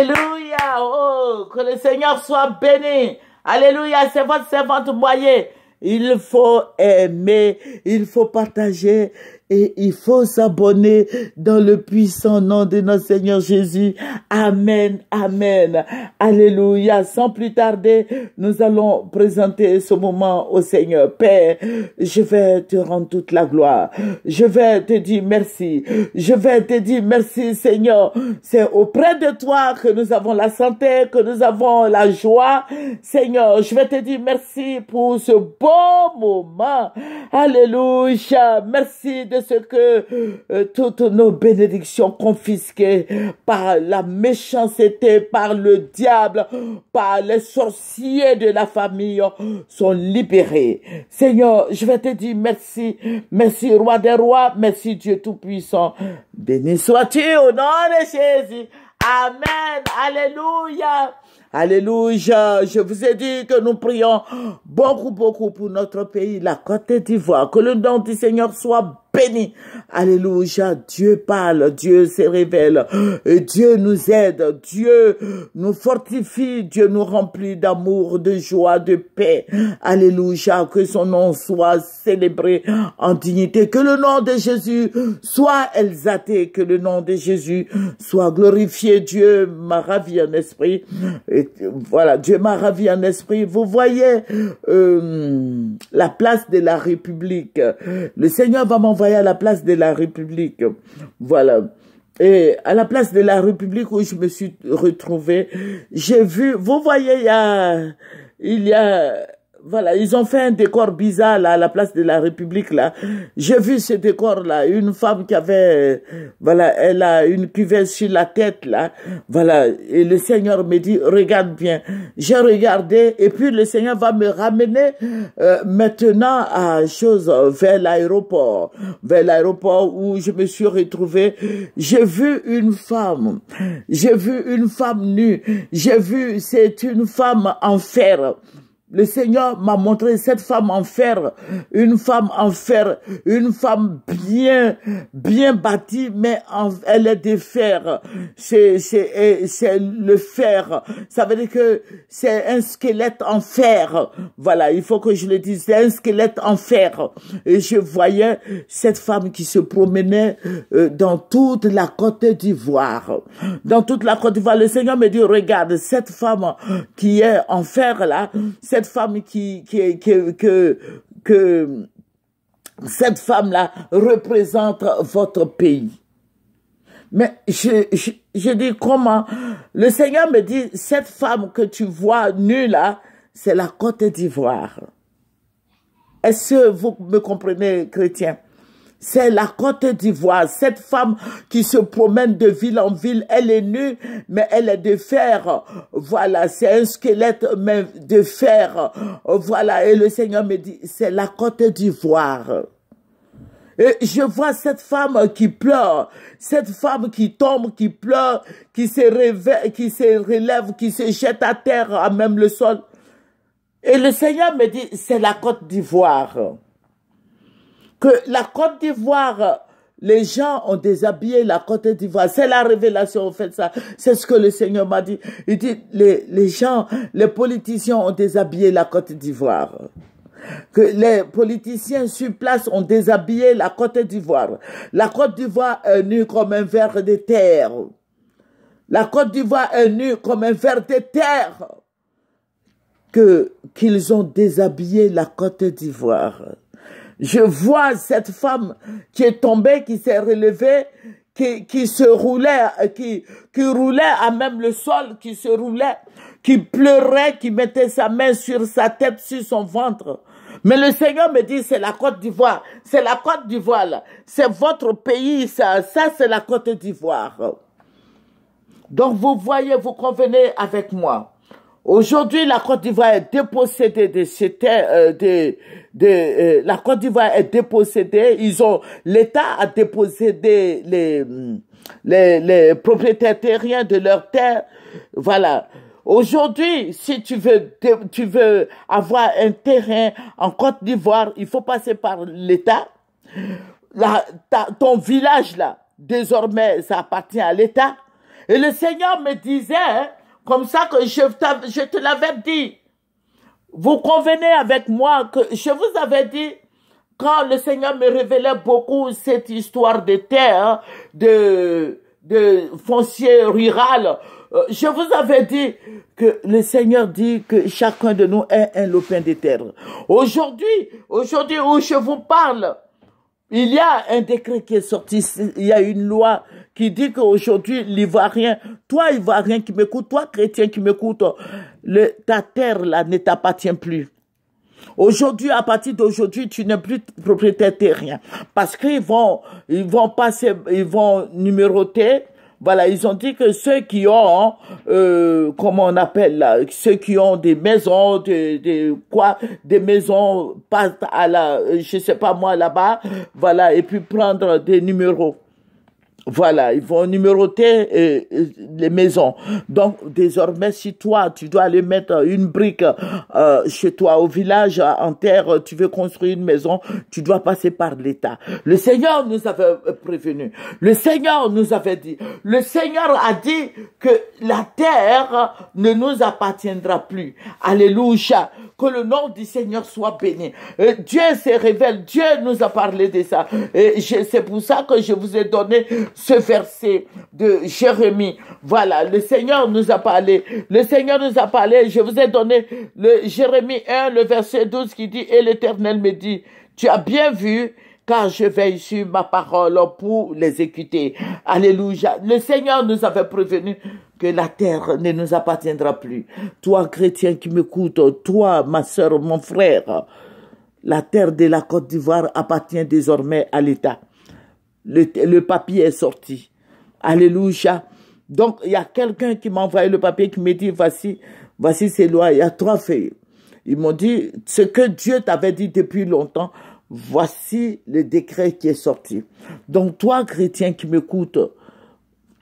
Alléluia. Oh, que le Seigneur soit béni. Alléluia. C'est votre servante Moyer. Il faut aimer, il faut partager et il faut s'abonner dans le puissant nom de notre Seigneur Jésus. Amen, amen. Alléluia. Sans plus tarder, nous allons présenter ce moment au Seigneur. Père, je vais te rendre toute la gloire. Je vais te dire merci. Je vais te dire merci, Seigneur. C'est auprès de toi que nous avons la santé, que nous avons la joie. Seigneur, je vais te dire merci pour ce beau moment. Alléluia. Merci de ce que toutes nos bénédictions confisquées par la méchanceté, par le diable, par les sorciers de la famille sont libérées. Seigneur, je vais te dire merci. Merci, Roi des rois. Merci, Dieu Tout-Puissant. Béni sois-tu au nom de Jésus. Amen. Alléluia. Alléluia. Je vous ai dit que nous prions beaucoup pour notre pays, la Côte d'Ivoire. Que le nom du Seigneur soit béni. Alléluia. Dieu parle, Dieu se révèle. Et Dieu nous aide, Dieu nous fortifie, Dieu nous remplit d'amour, de joie, de paix. Alléluia. Que son nom soit célébré en dignité. Que le nom de Jésus soit exalté. Que le nom de Jésus soit glorifié. Dieu m'a ravi en esprit. Et voilà, Dieu m'a ravi en esprit. Vous voyez la place de la République. Le Seigneur va m'envoyer à la place de la République. Voilà. Et à la place de la République où je me suis retrouvé, j'ai vu, vous voyez, il y a, voilà, ils ont fait un décor bizarre là, à la place de la République là. J'ai vu ce décor là, une femme qui avait, voilà, elle a une cuvette sur la tête là, voilà. Et le Seigneur me dit, regarde bien. J'ai regardé et puis le Seigneur va me ramener maintenant à vers l'aéroport où je me suis retrouvé. J'ai vu une femme nue. J'ai vu, c'est une femme en fer. Le Seigneur m'a montré cette femme en fer, une femme bien bâtie, mais elle est de fer. C'est le fer. Ça veut dire que c'est un squelette en fer. Voilà, il faut que je le dise, c'est un squelette en fer. Et je voyais cette femme qui se promenait dans toute la Côte d'Ivoire. Dans toute la Côte d'Ivoire, le Seigneur me dit, regarde, cette femme qui est en fer là, cette femme cette femme-là représente votre pays. Mais je dis comment? Le Seigneur me dit, cette femme que tu vois nue là, c'est la Côte d'Ivoire. Est-ce que vous me comprenez, chrétiens? C'est la Côte d'Ivoire. Cette femme qui se promène de ville en ville, elle est nue, mais elle est de fer. Voilà, c'est un squelette mais de fer. Voilà, et le Seigneur me dit, c'est la Côte d'Ivoire. Et je vois cette femme qui pleure, cette femme qui tombe, qui pleure, qui se réveille, qui se relève, qui se jette à terre, à même le sol. Et le Seigneur me dit, c'est la Côte d'Ivoire. Que la Côte d'Ivoire, les gens ont déshabillé la Côte d'Ivoire. C'est la révélation, en fait, ça. C'est ce que le Seigneur m'a dit. Il dit, les gens, les politiciens ont déshabillé la Côte d'Ivoire. Que les politiciens sur place ont déshabillé la Côte d'Ivoire. La Côte d'Ivoire est nue comme un ver de terre. La Côte d'Ivoire est nue comme un ver de terre. Qu'ils ont déshabillé la Côte d'Ivoire. Je vois cette femme qui est tombée, qui s'est relevée, qui se roulait, qui roulait à même le sol, qui se roulait, qui pleurait, qui mettait sa main sur sa tête, sur son ventre. Mais le Seigneur me dit, c'est la Côte d'Ivoire. C'est la Côte d'Ivoire, là. C'est votre pays, ça c'est la Côte d'Ivoire. Donc vous voyez, vous convenez avec moi. Aujourd'hui, la Côte d'Ivoire est dépossédée de ces terres, la Côte d'Ivoire est dépossédée. L'État a dépossédé les propriétaires terriens de leurs terres. Voilà. Aujourd'hui, si tu veux avoir un terrain en Côte d'Ivoire, il faut passer par l'État. Ton village là, désormais, ça appartient à l'État. Et le Seigneur me disait, comme ça que je te l'avais dit, vous convenez avec moi que je vous avais dit, quand le Seigneur me révélait beaucoup cette histoire de terre, de foncier rural, je vous avais dit que le Seigneur dit que chacun de nous est un lopin de terre. Aujourd'hui où je vous parle, il y a un décret qui est sorti, il y a une loi qui dit qu'aujourd'hui, l'Ivoirien, toi Ivoirien qui m'écoute, toi chrétien qui m'écoute, ta terre là ne t'appartient plus. Aujourd'hui, à partir d'aujourd'hui, tu n'es plus propriétaire terrien. Parce qu'ils vont numéroter. Voilà, ils ont dit que ceux qui ont, comment on appelle là, ceux qui ont des maisons, des maisons passent à je sais pas moi là-bas, voilà, et puis prendre des numéros. Voilà, ils vont numéroter les maisons. Donc, désormais, si toi, tu dois aller mettre une brique chez toi au village, en terre, tu veux construire une maison, tu dois passer par l'État. Le Seigneur nous avait prévenu. Le Seigneur nous avait dit. Le Seigneur a dit que la terre ne nous appartiendra plus. Alléluia. Que le nom du Seigneur soit béni. Dieu se révèle. Dieu nous a parlé de ça. Et c'est pour ça que je vous ai donné ce verset de Jérémie. Voilà, le Seigneur nous a parlé. Le Seigneur nous a parlé. Je vous ai donné le Jérémie 1, le verset 12 qui dit, et l'Éternel me dit, tu as bien vu, car je veille sur ma parole pour l'exécuter. Alléluia. Le Seigneur nous avait prévenu que la terre ne nous appartiendra plus. Toi, chrétien qui m'écoute, toi, ma sœur, mon frère, la terre de la Côte d'Ivoire appartient désormais à l'État. Le papier est sorti. Alléluia. Donc, il y a quelqu'un qui m'a envoyé le papier qui me dit, voici ces lois. Il y a 3 feuilles. Ils m'ont dit, ce que Dieu t'avait dit depuis longtemps, voici le décret qui est sorti. Donc, toi, chrétien qui m'écoute,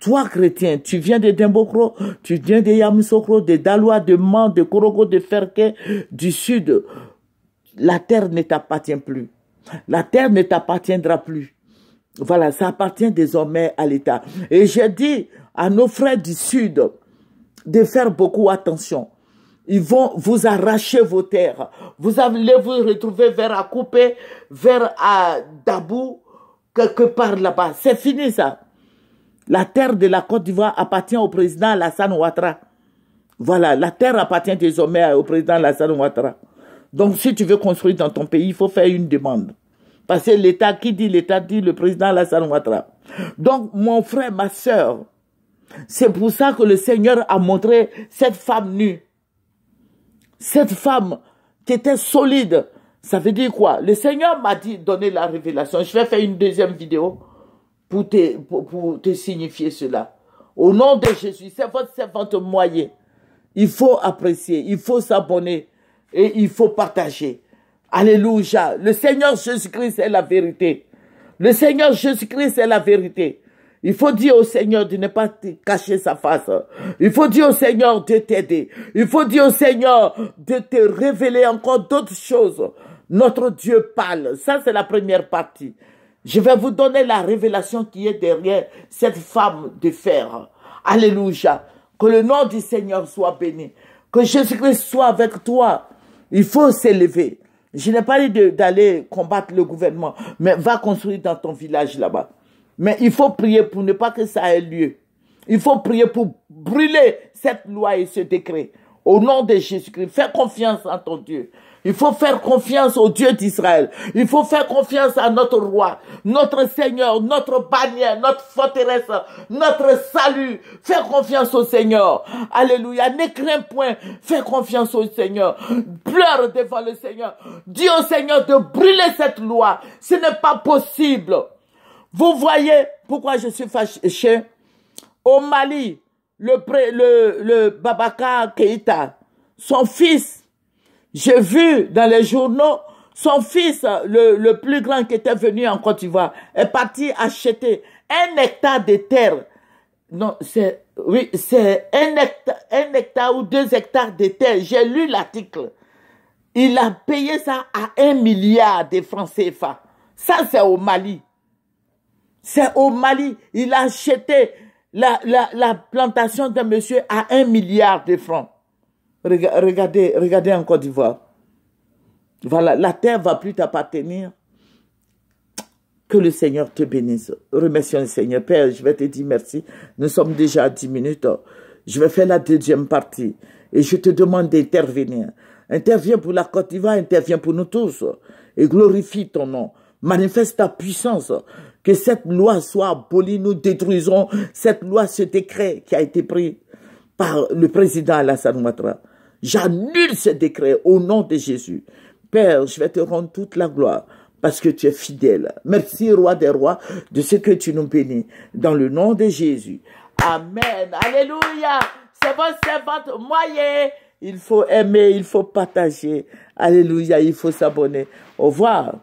toi, chrétien, tu viens de Dembokro, tu viens de Yamoussoukro, de Daloa, de Man, de Korogo, de Ferke, du sud. La terre ne t'appartient plus. La terre ne t'appartiendra plus. Voilà, ça appartient désormais à l'État. Et j'ai dit à nos frères du sud de faire beaucoup attention. Ils vont vous arracher vos terres. Vous allez vous retrouver vers Akoupe, vers Dabou, quelque part là-bas. C'est fini ça. La terre de la Côte d'Ivoire appartient au président Alassane Ouattara. Voilà, la terre appartient désormais au président Alassane Ouattara. Donc, si tu veux construire dans ton pays, il faut faire une demande. Parce que l'État, qui dit l'État, dit le président Alassane Ouattara. Donc, mon frère, ma sœur, c'est pour ça que le Seigneur a montré cette femme nue. Cette femme qui était solide. Ça veut dire quoi? Le Seigneur m'a dit, donner la révélation. Je vais faire une deuxième vidéo pour te signifier cela. Au nom de Jésus, c'est votre servante moyen. Il faut apprécier, il faut s'abonner et il faut partager. Alléluia. Le Seigneur Jésus-Christ est la vérité. Le Seigneur Jésus-Christ est la vérité. Il faut dire au Seigneur de ne pas te cacher sa face. Il faut dire au Seigneur de t'aider. Il faut dire au Seigneur de te révéler encore d'autres choses. Notre Dieu parle. Ça, c'est la première partie. Je vais vous donner la révélation qui est derrière cette femme de fer. Alléluia. Que le nom du Seigneur soit béni. Que Jésus-Christ soit avec toi. Il faut s'élever. Je n'ai pas dit d'aller combattre le gouvernement, mais va construire dans ton village là-bas. Mais il faut prier pour ne pas que ça ait lieu. Il faut prier pour brûler cette loi et ce décret. Au nom de Jésus-Christ, fais confiance en ton Dieu. Il faut faire confiance au Dieu d'Israël. Il faut faire confiance à notre roi, notre Seigneur, notre bannière, notre forteresse, notre salut. Fais confiance au Seigneur. Alléluia. Ne crains point. Fais confiance au Seigneur. Pleure devant le Seigneur. Dis au Seigneur de brûler cette loi. Ce n'est pas possible. Vous voyez pourquoi je suis fâché? Au Mali, le Babacar Keïta, son fils, j'ai vu dans les journaux, son fils, le plus grand qui était venu en Côte d'Ivoire, est parti acheter 1 hectare de terre. Non, c'est 1 hectare ou 2 hectares de terre. J'ai lu l'article. Il a payé ça à 1 milliard de francs CFA. Ça, c'est au Mali. C'est au Mali. Il a acheté la plantation d'un monsieur à 1 milliard de francs. Regardez en Côte d'Ivoire. Voilà, la terre va plus t'appartenir. Que le Seigneur te bénisse. Remercions le Seigneur. Père, je vais te dire merci. Nous sommes déjà à 10 minutes. Je vais faire la deuxième partie. Et je te demande d'intervenir. Interviens pour la Côte d'Ivoire, interviens pour nous tous. Et glorifie ton nom. Manifeste ta puissance. Que cette loi soit abolie. Nous détruisons cette loi, ce décret qui a été pris par le président Alassane Ouattara. J'annule ce décret au nom de Jésus. Père, je vais te rendre toute la gloire parce que tu es fidèle. Merci, Roi des rois, de ce que tu nous bénis. Dans le nom de Jésus. Amen. Alléluia. C'est votre servante moyen. Il faut aimer, il faut partager. Alléluia, il faut s'abonner. Au revoir.